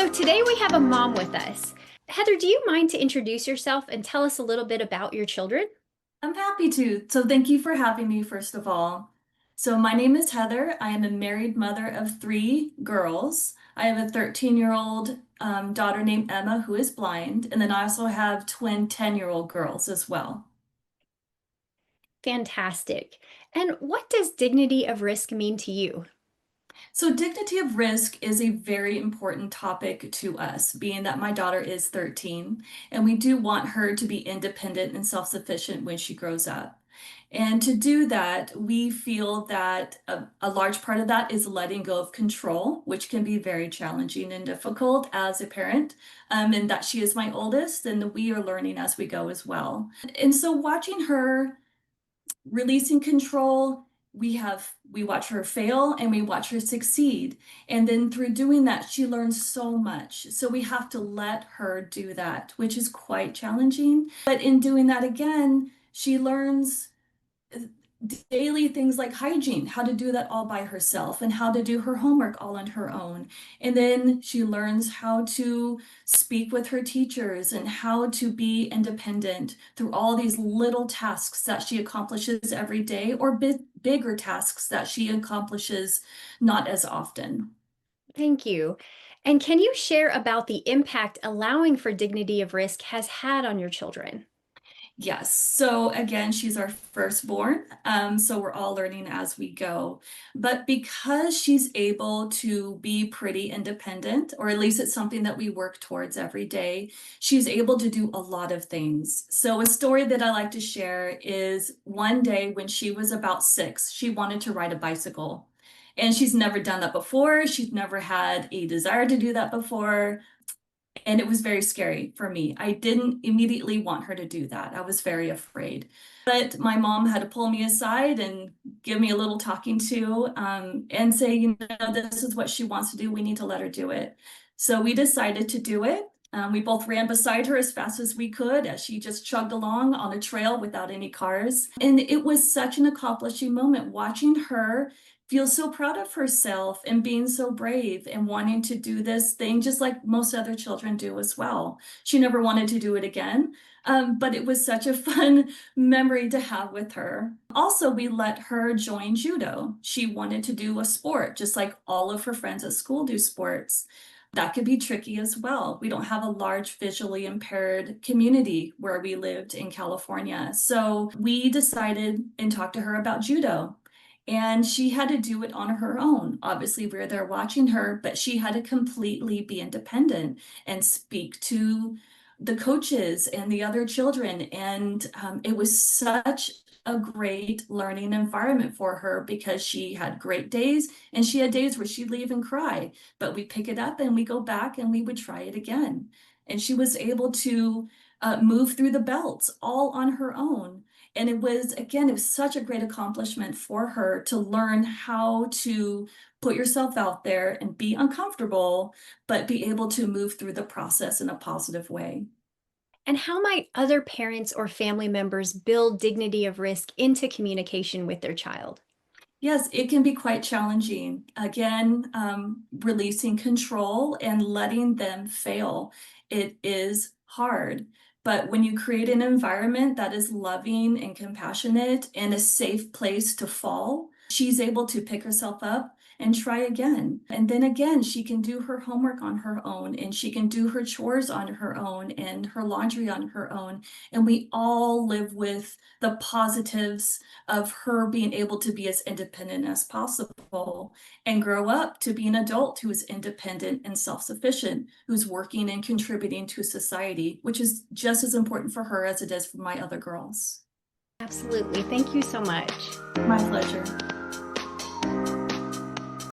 So today we have a mom with us. Heather, do you mind to introduce yourself and tell us a little bit about your children? I'm happy to. So thank you for having me, first of all. So my name is Heather. I am a married mother of three girls. I have a 13-year-old daughter named Emma who is blind, and then I also have twin 10-year-old girls as well. Fantastic. And what does dignity of risk mean to you? So dignity of risk is a very important topic to us, being that my daughter is 13, and we do want her to be independent and self-sufficient when she grows up. And to do that, we feel that a large part of that is letting go of control, which can be very challenging and difficult as a parent. And that she is my oldest, and we are learning as we go as well. And so watching her releasing control, we watch her fail and we watch her succeed, and then through doing that she learns so much, so we have to let her do that, which is quite challenging, but in doing that again she learns daily things like hygiene, how to do that all by herself, and how to do her homework all on her own. And then she learns how to speak with her teachers and how to be independent through all these little tasks that she accomplishes every day, or bigger tasks that she accomplishes not as often. Thank you. And can you share about the impact allowing for dignity of risk has had on your children? Yes. So again, she's our firstborn. So we're all learning as we go. But because she's able to be pretty independent, or at least it's something that we work towards every day, she's able to do a lot of things. So a story that I like to share is one day when she was about 6, she wanted to ride a bicycle. And she's never done that before. She's never had a desire to do that before. And it was very scary for me. I didn't immediately want her to do that. I was very afraid. But my mom had to pull me aside and give me a little talking to, and say, this is what she wants to do. We need to let her do it. So we decided to do it. We both ran beside her as fast as we could as she just chugged along on a trail without any cars. And it was such an accomplishing moment watching her feel so proud of herself and being so brave and wanting to do this thing just like most other children do as well. She never wanted to do it again, but it was such a fun memory to have with her. Also, we let her join Judo. She wanted to do a sport, just like all of her friends at school do sports. That could be tricky as well. We don't have a large visually impaired community where we lived in California. So we decided and talked to her about Judo. And she had to do it on her own. Obviously, we were there watching her, but she had to completely be independent and speak to the coaches and the other children. And it was such a great learning environment for her because she had great days and she had days where she'd leave and cry, but we pick it up and we go back and we would try it again. And she was able to move through the belts all on her own. And it was, again, it was such a great accomplishment for her to learn how to put yourself out there and be uncomfortable, but be able to move through the process in a positive way. And how might other parents or family members build dignity of risk into communication with their child? Yes, it can be quite challenging. Again, releasing control and letting them fail. It is hard. But when you create an environment that is loving and compassionate and a safe place to fall, she's able to pick herself up and try again. And then again, she can do her homework on her own, and she can do her chores on her own and her laundry on her own. And we all live with the positives of her being able to be as independent as possible and grow up to be an adult who is independent and self-sufficient, who's working and contributing to society, which is just as important for her as it is for my other girls. Absolutely. Thank you so much. My pleasure.